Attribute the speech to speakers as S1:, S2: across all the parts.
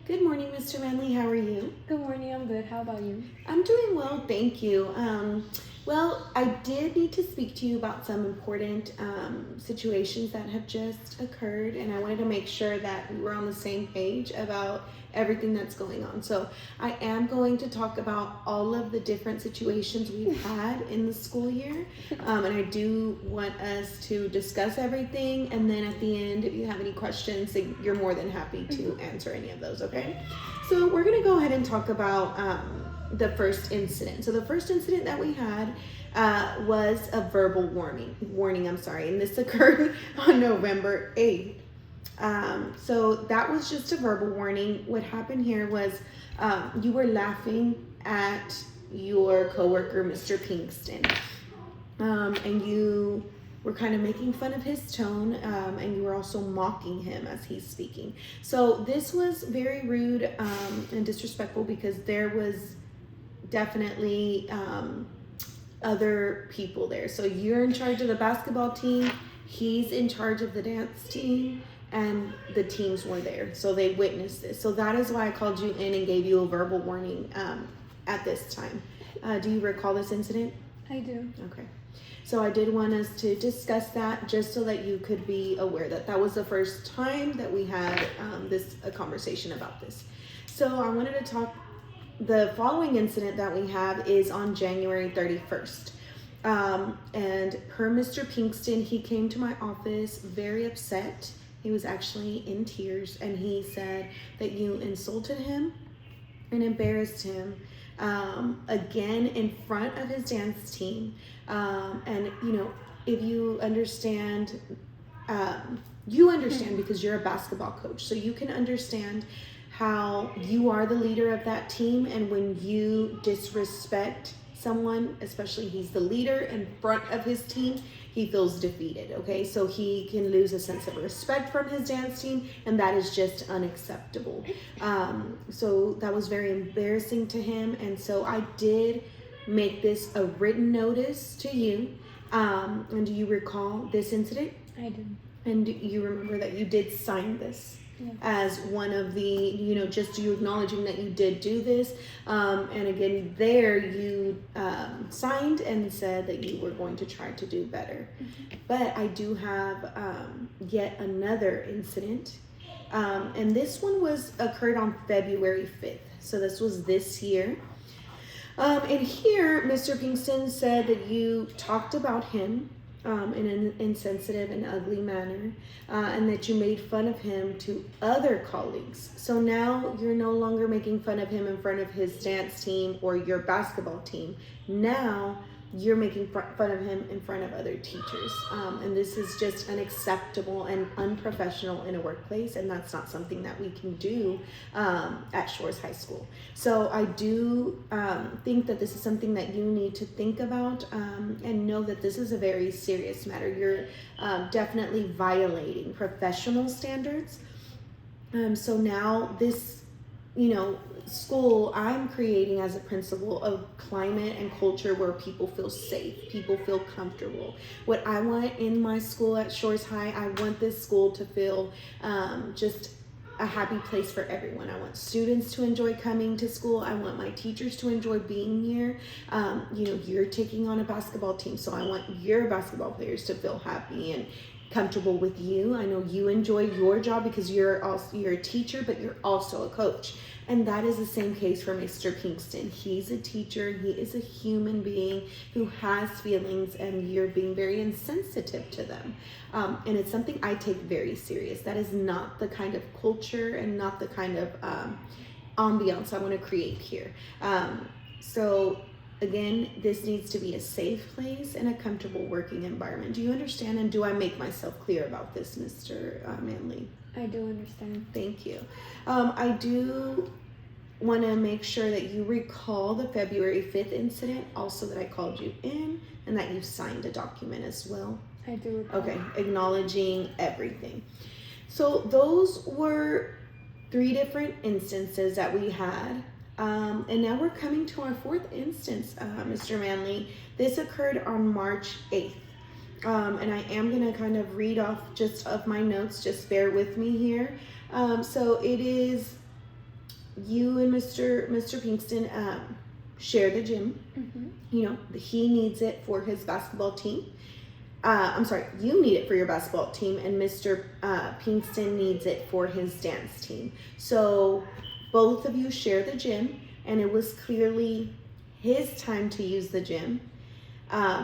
S1: Good morning, Mr. Manley. How are you?
S2: Good morning, I'm good. How about you?
S1: I'm doing well, thank you. Well, I did need to speak to you about some important situations that have just occurred, and I wanted to make sure that we were on the same page about everything that's going on. So I am going to talk about all of the different situations we've had in the school year, and I do want us to discuss everything, and then at the end, if you have any questions, you're more than happy to answer any of those, okay? So we're going to go ahead and talk about the first incident. So the first incident that we had was a verbal warning, and this occurred on November 8th. So that was just a verbal warning. What happened here was you were laughing at your coworker, Mr. Pinkston, and you were kind of making fun of his tone, and you were also mocking him as he's speaking. So this was very rude and disrespectful because there was definitely other people there. So you're in charge of the basketball team, he's in charge of the dance team, and the teams were there. So they witnessed this. So that is why I called you in and gave you a verbal warning at this time. Do you recall this incident?
S2: I do.
S1: Okay. So I did want us to discuss that just so that you could be aware that that was the first time that we had a conversation about this. So I wanted to talk. The following incident that we have is on January 31st. And per Mr. Pinkston, he came to my office very upset. He was actually in tears, and he said that you insulted him and embarrassed him again in front of his dance team. And you know, if you understand, because you're a basketball coach, so you can understand how you are the leader of that team, and when you disrespect someone, especially he's the leader in front of his team, he feels defeated, okay? So he can lose a sense of respect from his dance team, and that is just unacceptable. So that was very embarrassing to him, and so I did make this a written notice to you. And do you recall this incident?
S2: I do.
S1: And do you remember that you did sign this?
S2: Yeah.
S1: As one of the, just you acknowledging that you did do this. And again, there you signed and said that you were going to try to do better.
S2: Mm-hmm.
S1: But I do have yet another incident. And this one occurred on February 5th. So this was this year. And here, Mr. Pinkston said that you talked about him in an insensitive and ugly manner, and that you made fun of him to other colleagues. So now you're no longer making fun of him in front of his dance team or your basketball team. Now you're making fun of him in front of other teachers. And this is just unacceptable and unprofessional in a workplace, and that's not something that we can do at Shores High School. So I do think that this is something that you need to think about and know that this is a very serious matter. You're definitely violating professional standards. So now this, school, I'm creating as a principal a climate and culture where people feel safe, people feel comfortable. What I want in my school at Shores High, I want this school to feel just a happy place for everyone. I want students to enjoy coming to school. I want my teachers to enjoy being here. You're taking on a basketball team, so I want your basketball players to feel happy and comfortable with you. I know you enjoy your job because you're a teacher, but you're also a coach. And that is the same case for Mr. Pinkston. He's a teacher. He is a human being who has feelings, and you're being very insensitive to them. And it's something I take very serious. That is not the kind of culture and not the kind of ambiance I want to create here. So again, this needs to be a safe place and a comfortable working environment. Do you understand, and do I make myself clear about this, Mr. Manley?
S2: I do understand.
S1: Thank you. I do want to make sure that you recall the February 5th incident, also that I called you in, and that you signed a document as well.
S2: I do recall.
S1: Okay, acknowledging everything. So those were 3 different instances that we had. And now we're coming to our 4th instance, Mr. Manley. This occurred on March 8th. And I am going to kind of read off just of my notes. Just bear with me here. So it is you and Mr. Pinkston share the gym. He needs it for his basketball team. I'm sorry, you need it for your basketball team, and Mr. Pinkston needs it for his dance team. So both of you share the gym, and it was clearly his time to use the gym.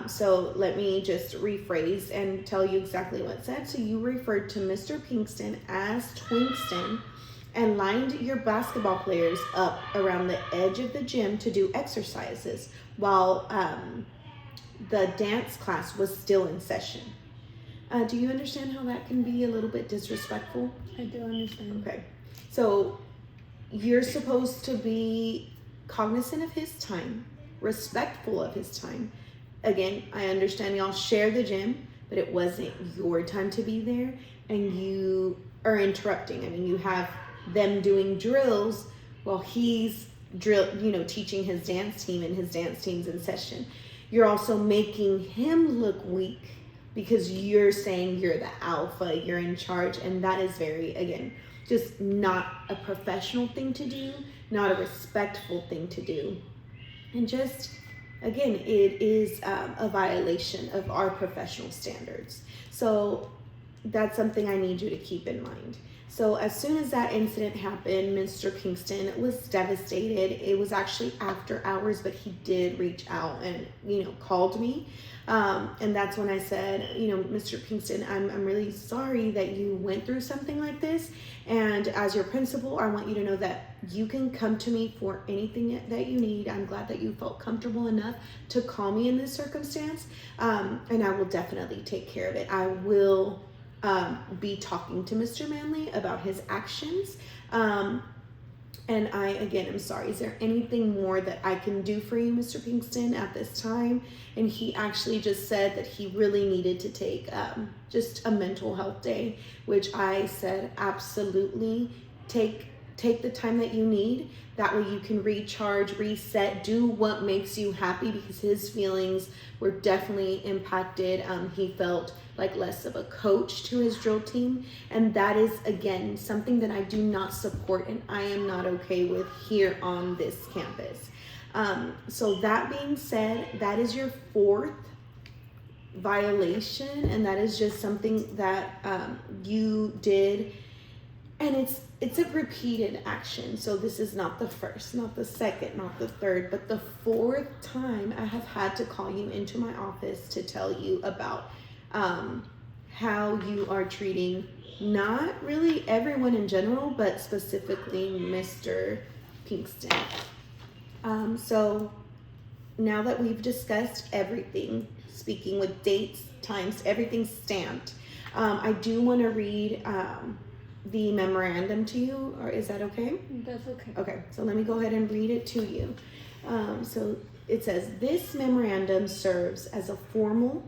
S1: So let me just rephrase and tell you exactly what it said. So you referred to Mr. Pinkston as Twingston and lined your basketball players up around the edge of the gym to do exercises while the dance class was still in session. Do you understand how that can be a little bit disrespectful?
S2: I do understand.
S1: Okay. So you're supposed to be cognizant of his time, respectful of his time. Again, I understand y'all share the gym, but it wasn't your time to be there, and you are interrupting. I mean, you have them doing drills while he's teaching his dance team, and his dance team's in session. You're also making him look weak because you're saying you're the alpha, you're in charge, and that is very, again, just not a professional thing to do, not a respectful thing to do. And just, again, it is a violation of our professional standards. So that's something I need you to keep in mind. So as soon as that incident happened, Mr. Pinkston was devastated. It was actually after hours, but he did reach out and, called me. And that's when I said, Mr. Pinkston, I'm really sorry that you went through something like this. And as your principal, I want you to know that you can come to me for anything that you need. I'm glad that you felt comfortable enough to call me in this circumstance. And I will definitely take care of it. I will be talking to Mr. Manley about his actions. And I, again, am sorry. Is there anything more that I can do for you, Mr. Pinkston, at this time? And he actually just said that he really needed to take just a mental health day, which I said, absolutely. Take the time that you need. That way you can recharge, reset, do what makes you happy, because his feelings were definitely impacted. He felt like less of a coach to his drill team. And that is, again, something that I do not support and I am not okay with here on this campus. So that being said, that is your fourth violation, and that is just something that you did. And it's a repeated action. So this is not the first, not the second, not the third, but the fourth time I have had to call you into my office to tell you about how you are treating not really everyone in general, but specifically Mr. Pinkston. So now that we've discussed everything, speaking with dates, times, everything stamped, I do want to read the memorandum to you, or is that okay?
S2: That's okay.
S1: Okay, so let me go ahead and read it to you. So it says, this memorandum serves as a formal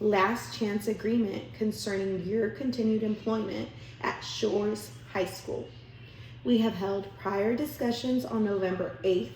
S1: last chance agreement concerning your continued employment at Shores High School. We have held prior discussions on November 8th,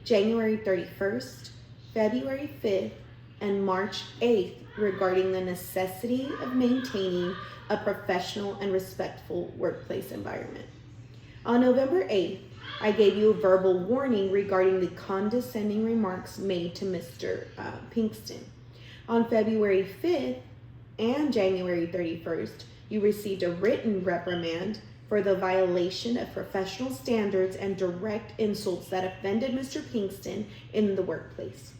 S1: January 31st, February 5th, and March 8th regarding the necessity of maintaining a professional and respectful workplace environment. On November 8th, I gave you a verbal warning regarding the condescending remarks made to Mr. Pinkston. On February 5th and January 31st, you received a written reprimand for the violation of professional standards and direct insults that offended Mr. Pinkston in the workplace.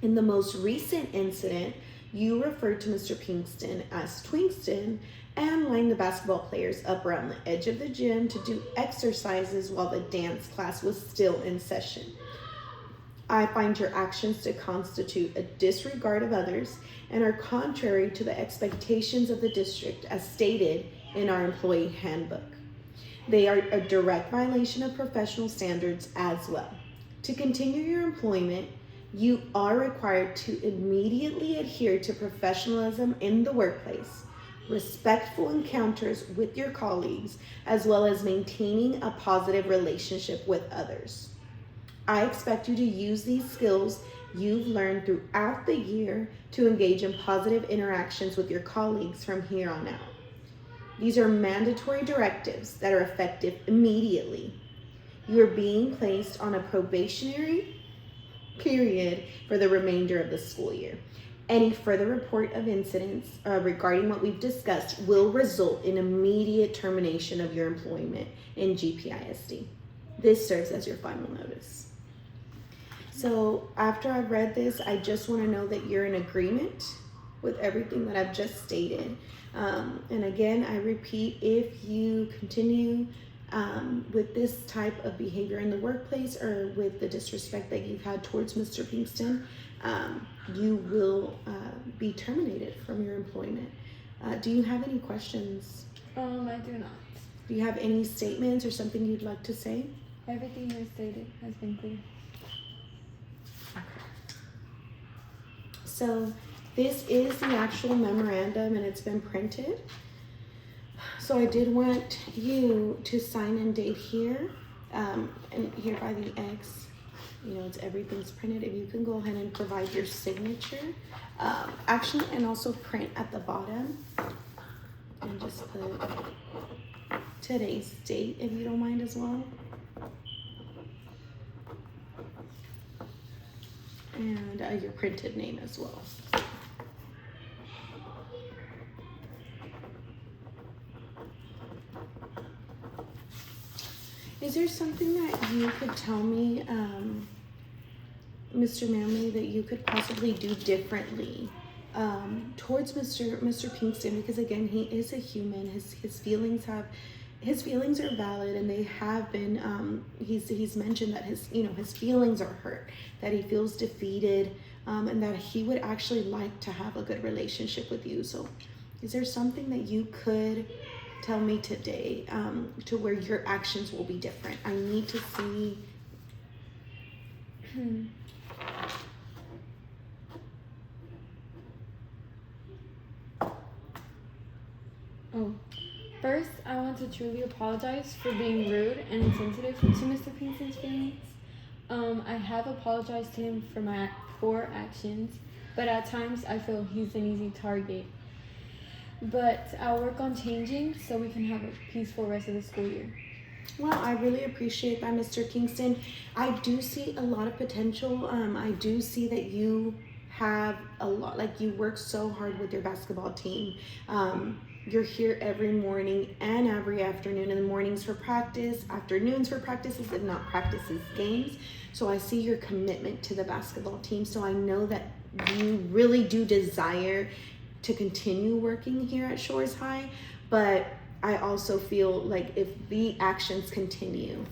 S1: In the most recent incident, you referred to Mr. Pinkston as Twingston and lined the basketball players up around the edge of the gym to do exercises while the dance class was still in session. I find your actions to constitute a disregard of others and are contrary to the expectations of the district as stated in our employee handbook. They are a direct violation of professional standards as well. To continue your employment, you are required to immediately adhere to professionalism in the workplace, respectful encounters with your colleagues, as well as maintaining a positive relationship with others. I expect you to use these skills you've learned throughout the year to engage in positive interactions with your colleagues from here on out. These are mandatory directives that are effective immediately. you're being placed on a probationary period for the remainder of the school year. Any further report of incidents regarding what we've discussed will result in immediate termination of your employment in GPISD. This serves as your final notice. So after I've read this, I just want to know that you're in agreement with everything that I've just stated. And again, I repeat, if you continue with this type of behavior in the workplace or with the disrespect that you've had towards Mr. Pinkston, you will be terminated from your employment. Do you have any questions?
S2: I do not.
S1: Do you have any statements or something you'd like to say?
S2: Everything you stated has been clear.
S1: So this is the actual memorandum and it's been printed. So I did want you to sign and date here, and here by the X, it's everything's printed. If you can go ahead and provide your signature, actually, and also print at the bottom, and just put today's date if you don't mind as well. And your printed name as well. Is there something that you could tell me, Mr. Manley, that you could possibly do differently towards Mr. Pinkston? Because again, he is a human. His feelings are valid, and they have been. He's mentioned that his feelings are hurt, that he feels defeated, and that he would actually like to have a good relationship with you. So, is there something that you could tell me today to where your actions will be different? I need to see.
S2: First, I want to truly apologize for being rude and insensitive to Mr. Pinkston's feelings. I have apologized to him for my poor actions, but at times I feel he's an easy target. But I'll work on changing so we can have a peaceful rest of the school year.
S1: Well, I really appreciate that, Mr. Kingston. I do see a lot of potential. I do see that you have a lot, like you work so hard with your basketball team. You're here every morning and every afternoon. In the mornings for practice, afternoons for practices, if not practices, games. So I see your commitment to the basketball team. So I know that you really do desire to continue working here at Shores High, but I also feel like if the actions continue,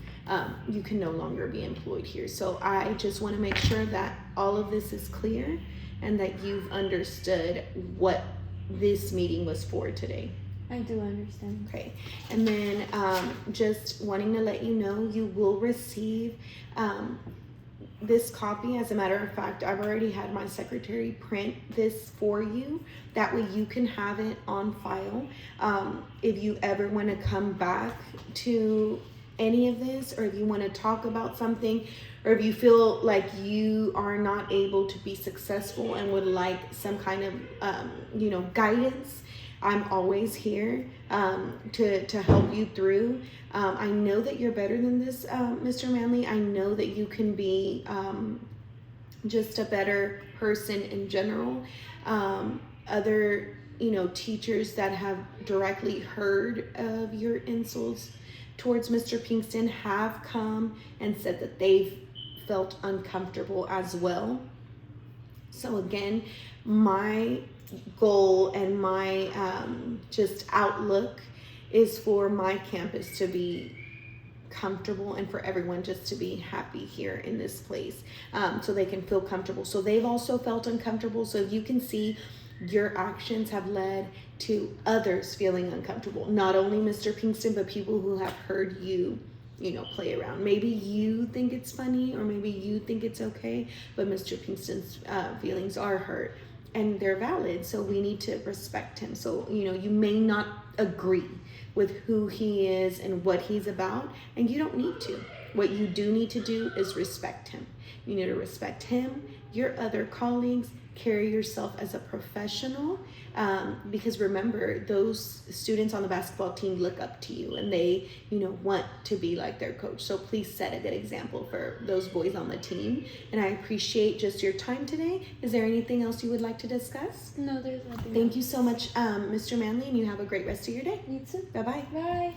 S1: you can no longer be employed here. So I just want to make sure that all of this is clear and that you've understood what this meeting was for today.
S2: I do understand.
S1: Okay, and then just wanting to let you know, you will receive this copy. As a matter of fact, I've already had my secretary print this for you. That way you can have it on file. If you ever want to come back to any of this, or if you want to talk about something, or if you feel like you are not able to be successful and would like some kind of guidance, I'm always here to help you through. I know that you're better than this, Mr. Manley. I know that you can be just a better person in general. Other teachers that have directly heard of your insults towards Mr. Pinkston have come and said that they've felt uncomfortable as well. So again, my goal and my just outlook is for my campus to be comfortable and for everyone just to be happy here in this place, so they can feel comfortable. So they've also felt uncomfortable. So you can see your actions have led to others feeling uncomfortable. Not only Mr. Pinkston, but people who have heard you play around. Maybe you think it's funny, or maybe you think it's okay, but Mr. Pinkston's feelings are hurt and they're valid. So we need to respect him. So, you may not agree with who he is and what he's about, and you don't need to. What you do need to do is respect him. You need to respect him, your other colleagues, carry yourself as a professional, because remember, those students on the basketball team look up to you and they, want to be like their coach. So please set a good example for those boys on the team. And I appreciate just your time today. Is there anything else you would like to discuss?
S2: No, there's nothing.
S1: Thank you so much, Mr. Manley, and you have a great rest of your day.
S2: You too.
S1: Bye-bye.
S2: Bye.